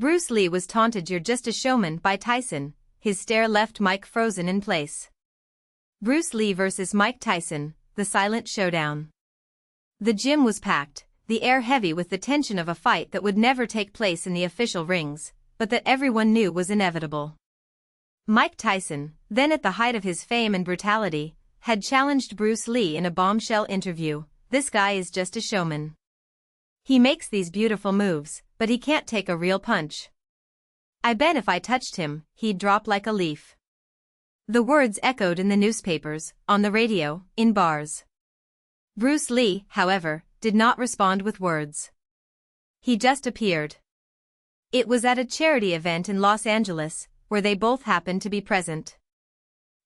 Bruce Lee was taunted "You're just a showman" by Tyson. His stare left Mike frozen in place. Bruce Lee versus Mike Tyson, the silent showdown. The gym was packed, the air heavy with the tension of a fight that would never take place in the official rings, but that everyone knew was inevitable. Mike Tyson, then at the height of his fame and brutality, had challenged Bruce Lee in a bombshell interview. "This guy is just a showman. He makes these beautiful moves, but he can't take a real punch. I bet if I touched him, he'd drop like a leaf." The words echoed in the newspapers, on the radio, in bars. Bruce Lee, however, did not respond with words. He just appeared. It was at a charity event in Los Angeles, where they both happened to be present.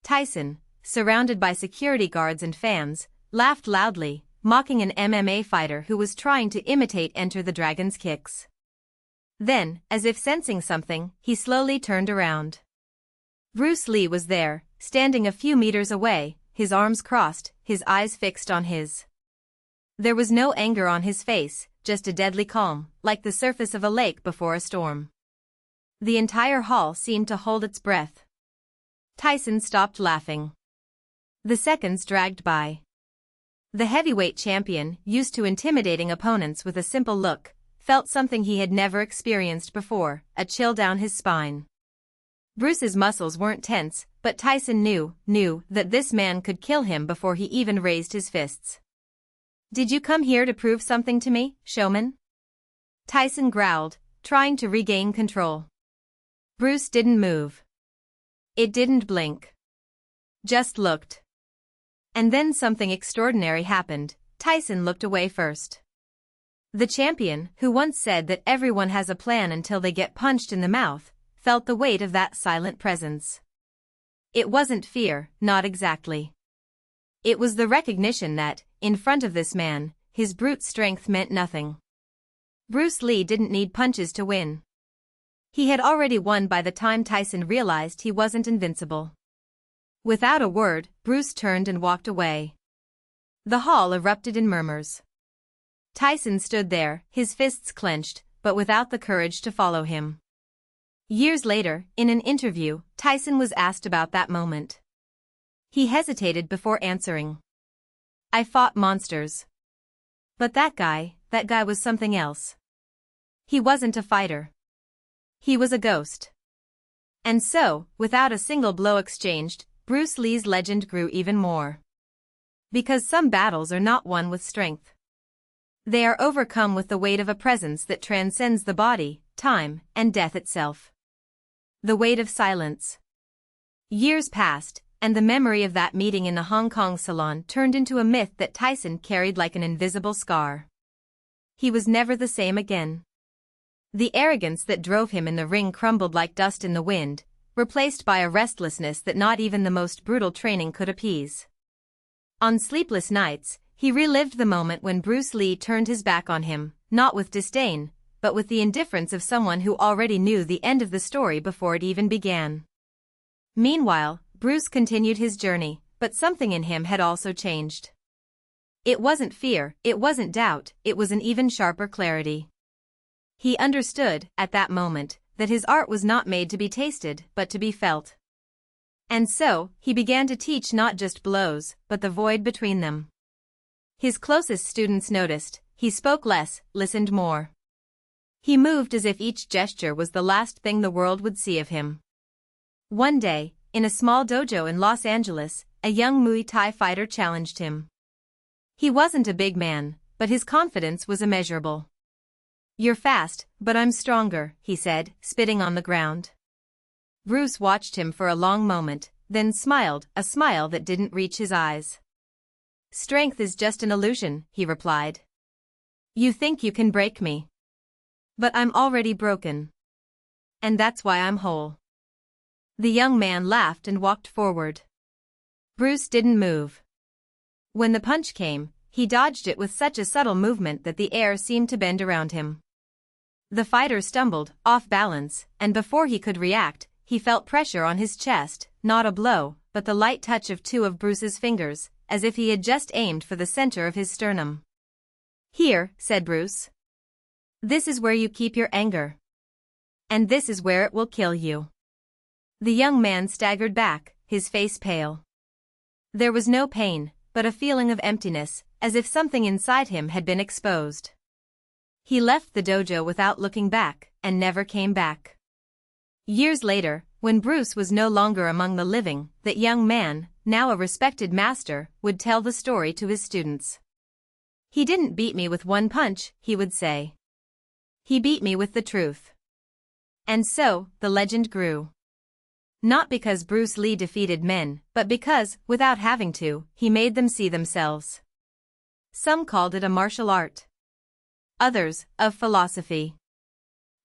Tyson, surrounded by security guards and fans, laughed loudly, mocking an MMA fighter who was trying to imitate Enter the Dragon's kicks. Then, as if sensing something, he slowly turned around. Bruce Lee was there, standing a few meters away, his arms crossed, his eyes fixed on his. There was no anger on his face, just a deadly calm, like the surface of a lake before a storm. The entire hall seemed to hold its breath. Tyson stopped laughing. The seconds dragged by. The heavyweight champion, used to intimidating opponents with a simple look, felt something he had never experienced before, a chill down his spine. Bruce's muscles weren't tense, but Tyson knew that this man could kill him before he even raised his fists. "Did you come here to prove something to me, showman?" Tyson growled, trying to regain control. Bruce didn't move. It didn't blink. Just looked. And then something extraordinary happened. Tyson looked away first. The champion, who once said that everyone has a plan until they get punched in the mouth, felt the weight of that silent presence. It wasn't fear, not exactly. It was the recognition that, in front of this man, his brute strength meant nothing. Bruce Lee didn't need punches to win. He had already won by the time Tyson realized he wasn't invincible. Without a word, Bruce turned and walked away. The hall erupted in murmurs. Tyson stood there, his fists clenched, but without the courage to follow him. Years later, in an interview, Tyson was asked about that moment. He hesitated before answering. "I fought monsters. But that guy was something else. He wasn't a fighter. He was a ghost." And so, without a single blow exchanged, Bruce Lee's legend grew even more. Because some battles are not won with strength. They are overcome with the weight of a presence that transcends the body, time, and death itself. The weight of silence. Years passed, and the memory of that meeting in the Hong Kong salon turned into a myth that Tyson carried like an invisible scar. He was never the same again. The arrogance that drove him in the ring crumbled like dust in the wind, replaced by a restlessness that not even the most brutal training could appease. On sleepless nights, he relived the moment when Bruce Lee turned his back on him, not with disdain, but with the indifference of someone who already knew the end of the story before it even began. Meanwhile, Bruce continued his journey, but something in him had also changed. It wasn't fear, it wasn't doubt, it was an even sharper clarity. He understood, at that moment, that his art was not made to be tasted, but to be felt. And so, he began to teach not just blows, but the void between them. His closest students noticed, he spoke less, listened more. He moved as if each gesture was the last thing the world would see of him. One day, in a small dojo in Los Angeles, a young Muay Thai fighter challenged him. He wasn't a big man, but his confidence was immeasurable. "You're fast, but I'm stronger," he said, spitting on the ground. Bruce watched him for a long moment, then smiled, a smile that didn't reach his eyes. "Strength is just an illusion," he replied. "You think you can break me. But I'm already broken. And that's why I'm whole." The young man laughed and walked forward. Bruce didn't move. When the punch came, he dodged it with such a subtle movement that the air seemed to bend around him. The fighter stumbled, off balance, and before he could react, he felt pressure on his chest, not a blow, but the light touch of two of Bruce's fingers, as if he had just aimed for the center of his sternum. "Here," said Bruce. "This is where you keep your anger." And this is where it will kill you. The young man staggered back, his face pale. There was no pain, but a feeling of emptiness, as if something inside him had been exposed. He left the dojo without looking back, and never came back. Years later, when Bruce was no longer among the living, that young man, now a respected master, would tell the story to his students. "He didn't beat me with one punch," he would say. "He beat me with the truth." And so, the legend grew. Not because Bruce Lee defeated men, but because, without having to, he made them see themselves. Some called it a martial art. Others, of philosophy.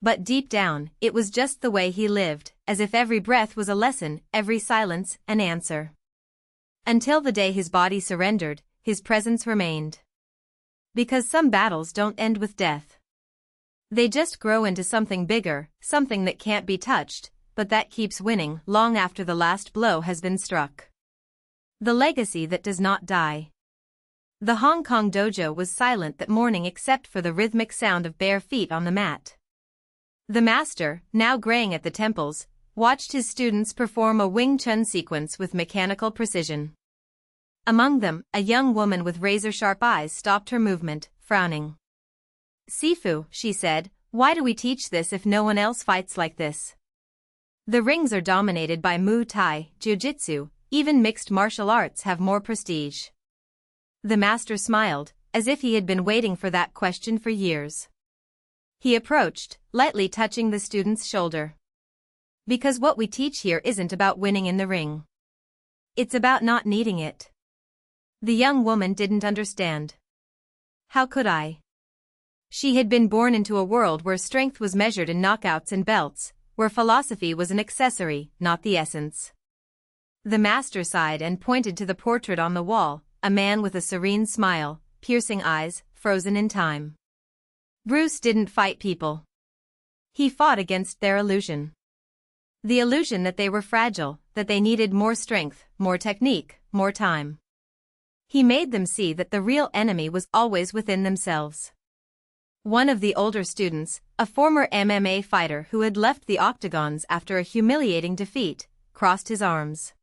But deep down, it was just the way he lived, as if every breath was a lesson, every silence, an answer. Until the day his body surrendered, his presence remained. Because some battles don't end with death. They just grow into something bigger, something that can't be touched, but that keeps winning long after the last blow has been struck. The legacy that does not die. The Hong Kong dojo was silent that morning except for the rhythmic sound of bare feet on the mat. The master, now graying at the temples, watched his students perform a Wing Chun sequence with mechanical precision. Among them, a young woman with razor-sharp eyes stopped her movement, frowning. "Sifu," she said, "why do we teach this if no one else fights like this? The rings are dominated by Muay Thai, Jiu-Jitsu, even mixed martial arts have more prestige." The master smiled, as if he had been waiting for that question for years. He approached, lightly touching the student's shoulder. "Because what we teach here isn't about winning in the ring. It's about not needing it." The young woman didn't understand. How could I? She had been born into a world where strength was measured in knockouts and belts, where philosophy was an accessory, not the essence. The master sighed and pointed to the portrait on the wall, a man with a serene smile, piercing eyes, frozen in time. Bruce didn't fight people. He fought against their illusion. The illusion that they were fragile, that they needed more strength, more technique, more time. He made them see that the real enemy was always within themselves. One of the older students, a former MMA fighter who had left the octagons after a humiliating defeat, crossed his arms.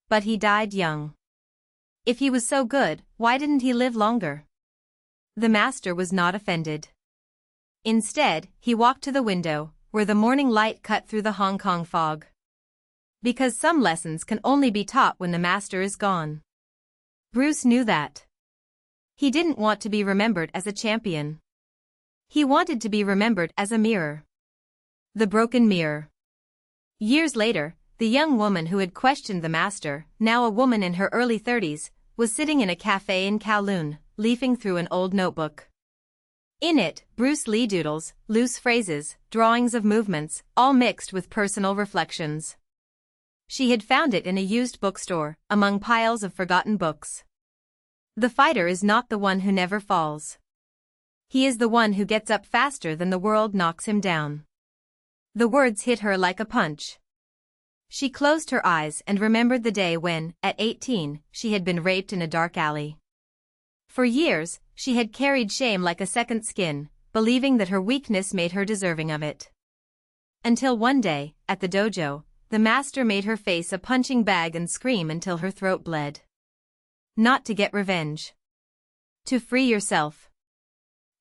But he died young. If he was so good, why didn't he live longer? The master was not offended. Instead, he walked to the window, where the morning light cut through the Hong Kong fog. Because some lessons can only be taught when the master is gone. Bruce knew that. He didn't want to be remembered as a champion. He wanted to be remembered as a mirror. The broken mirror. Years later, the young woman who had questioned the master, now a woman in her early 30s, was sitting in a cafe in Kowloon, leafing through an old notebook. In it, Bruce Lee doodles, loose phrases, drawings of movements, all mixed with personal reflections. She had found it in a used bookstore, among piles of forgotten books. The fighter is not the one who never falls. He is the one who gets up faster than the world knocks him down. The words hit her like a punch. She closed her eyes and remembered the day when, at 18, she had been raped in a dark alley. For years, she had carried shame like a second skin, believing that her weakness made her deserving of it. Until one day, at the dojo, the master made her face a punching bag and scream until her throat bled. Not to get revenge. To free yourself.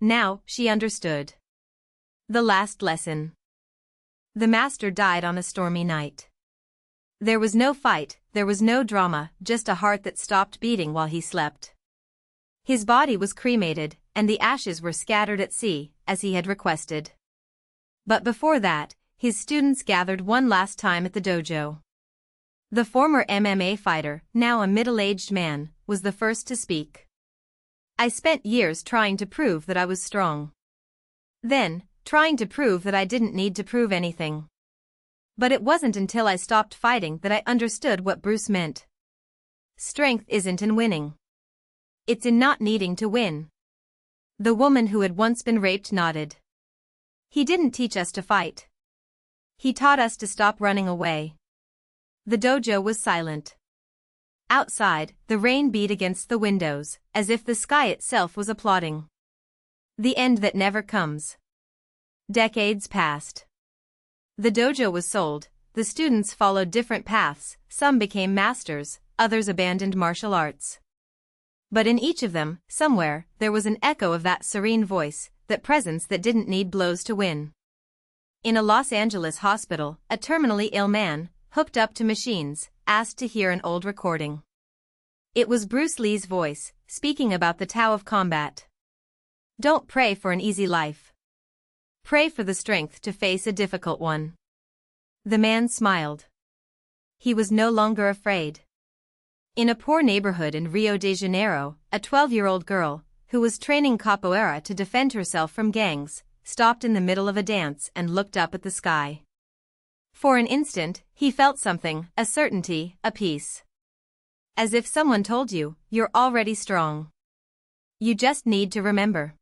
Now, she understood. The last lesson. The master died on a stormy night. There was no fight, there was no drama, just a heart that stopped beating while he slept. His body was cremated, and the ashes were scattered at sea, as he had requested. But before that, his students gathered one last time at the dojo. The former MMA fighter, now a middle-aged man, was the first to speak. "I spent years trying to prove that I was strong. Then, trying to prove that I didn't need to prove anything. But it wasn't until I stopped fighting that I understood what Bruce meant. Strength isn't in winning. It's in not needing to win." The woman who had once been raped nodded. "He didn't teach us to fight. He taught us to stop running away." The dojo was silent. Outside, the rain beat against the windows, as if the sky itself was applauding. The end that never comes. Decades passed. The dojo was sold, the students followed different paths, some became masters, others abandoned martial arts. But in each of them, somewhere, there was an echo of that serene voice, that presence that didn't need blows to win. In a Los Angeles hospital, a terminally ill man, hooked up to machines, asked to hear an old recording. It was Bruce Lee's voice, speaking about the Tao of combat. Don't pray for an easy life. Pray for the strength to face a difficult one. The man smiled. He was no longer afraid. In a poor neighborhood in Rio de Janeiro, a 12-year-old girl, who was training capoeira to defend herself from gangs, stopped in the middle of a dance and looked up at the sky. For an instant, he felt something, a certainty, a peace. As if someone told you, you're already strong. You just need to remember.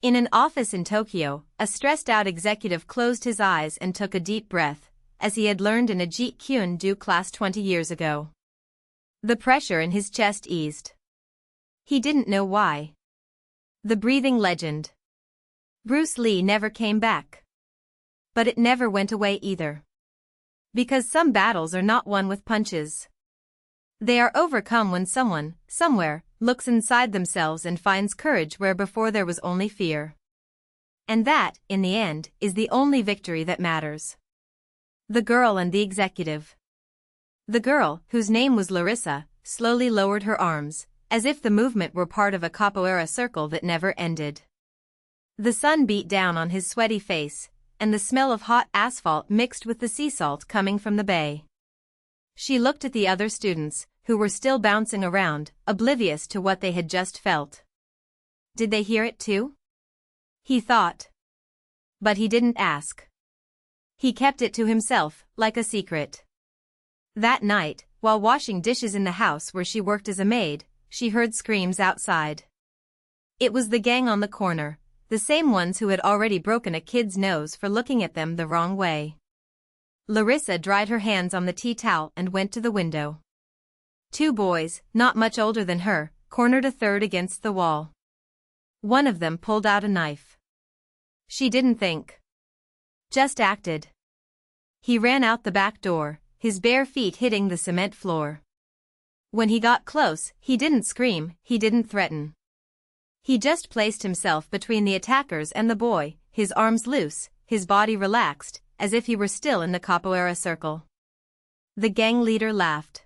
In an office in Tokyo, a stressed-out executive closed his eyes and took a deep breath, as he had learned in a Jeet Kune Do class 20 years ago. The pressure in his chest eased. He didn't know why. The breathing legend. Bruce Lee never came back. But it never went away either. Because some battles are not won with punches. They are overcome when someone, somewhere, looks inside themselves and finds courage where before there was only fear. And that, in the end, is the only victory that matters. The girl and the executive. The girl, whose name was Larissa, slowly lowered her arms, as if the movement were part of a capoeira circle that never ended. The sun beat down on his sweaty face, and the smell of hot asphalt mixed with the sea salt coming from the bay. She looked at the other students, who were still bouncing around, oblivious to what they had just felt. Did they hear it too? He thought. But he didn't ask. He kept it to himself, like a secret. That night, while washing dishes in the house where she worked as a maid, she heard screams outside. It was the gang on the corner, the same ones who had already broken a kid's nose for looking at them the wrong way. Larissa dried her hands on the tea towel and went to the window. Two boys, not much older than her, cornered a third against the wall. One of them pulled out a knife. She didn't think. Just acted. He ran out the back door, his bare feet hitting the cement floor. When he got close, he didn't scream, he didn't threaten. He just placed himself between the attackers and the boy, his arms loose, his body relaxed, as if he were still in the capoeira circle. The gang leader laughed.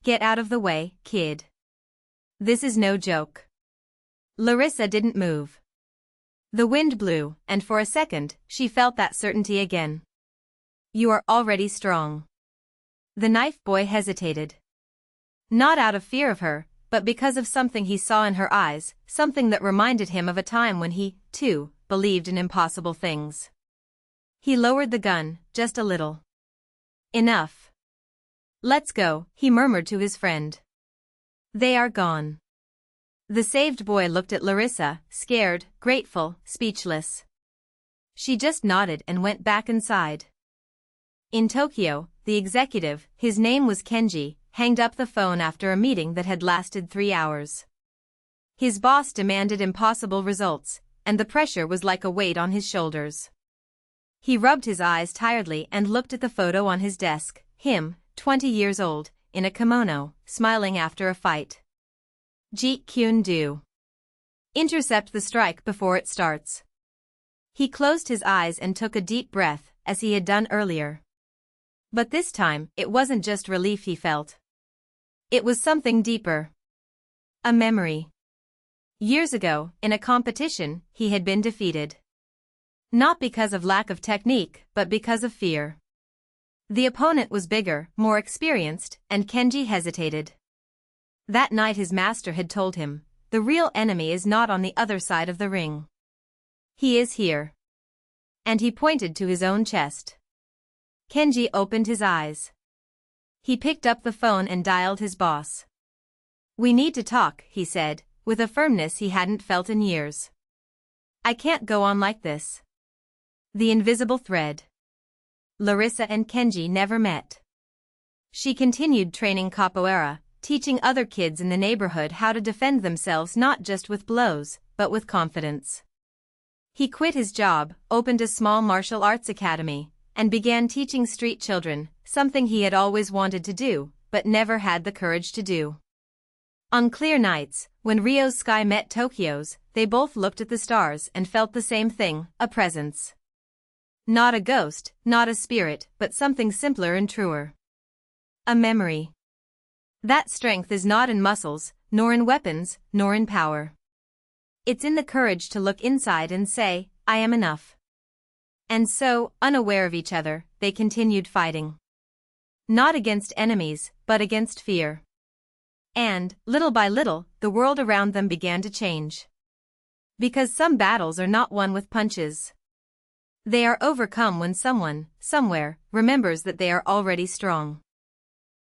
Get out of the way, kid. This is no joke. Larissa didn't move. The wind blew, and for a second, she felt that certainty again. You are already strong. The knife boy hesitated. Not out of fear of her, but because of something he saw in her eyes, something that reminded him of a time when he, too, believed in impossible things. He lowered the gun, just a little. Enough. Let's go, he murmured to his friend. They are gone. The saved boy looked at Larissa, scared, grateful, speechless. She just nodded and went back inside. In Tokyo, the executive, his name was Kenji, hanged up the phone after a meeting that had lasted 3 hours. His boss demanded impossible results, and the pressure was like a weight on his shoulders. He rubbed his eyes tiredly and looked at the photo on his desk, him, 20 years old, in a kimono, smiling after a fight. Jeet Kune Do. Intercept the strike before it starts. He closed his eyes and took a deep breath, as he had done earlier. But this time, it wasn't just relief he felt. It was something deeper. A memory. Years ago, in a competition, he had been defeated. Not because of lack of technique, but because of fear. The opponent was bigger, more experienced, and Kenji hesitated. That night his master had told him, the real enemy is not on the other side of the ring. He is here. And he pointed to his own chest. Kenji opened his eyes. He picked up the phone and dialed his boss. We need to talk, he said, with a firmness he hadn't felt in years. I can't go on like this. The invisible thread. Larissa and Kenji never met. She continued training capoeira, teaching other kids in the neighborhood how to defend themselves not just with blows, but with confidence. He quit his job, opened a small martial arts academy, and began teaching street children, something he had always wanted to do, but never had the courage to do. On clear nights, when Rio's sky met Tokyo's, they both looked at the stars and felt the same thing, a presence. Not a ghost, not a spirit, but something simpler and truer. A memory. That strength is not in muscles, nor in weapons, nor in power. It's in the courage to look inside and say, I am enough. And so, unaware of each other, they continued fighting. Not against enemies, but against fear. And, little by little, the world around them began to change. Because some battles are not won with punches. They are overcome when someone, somewhere, remembers that they are already strong.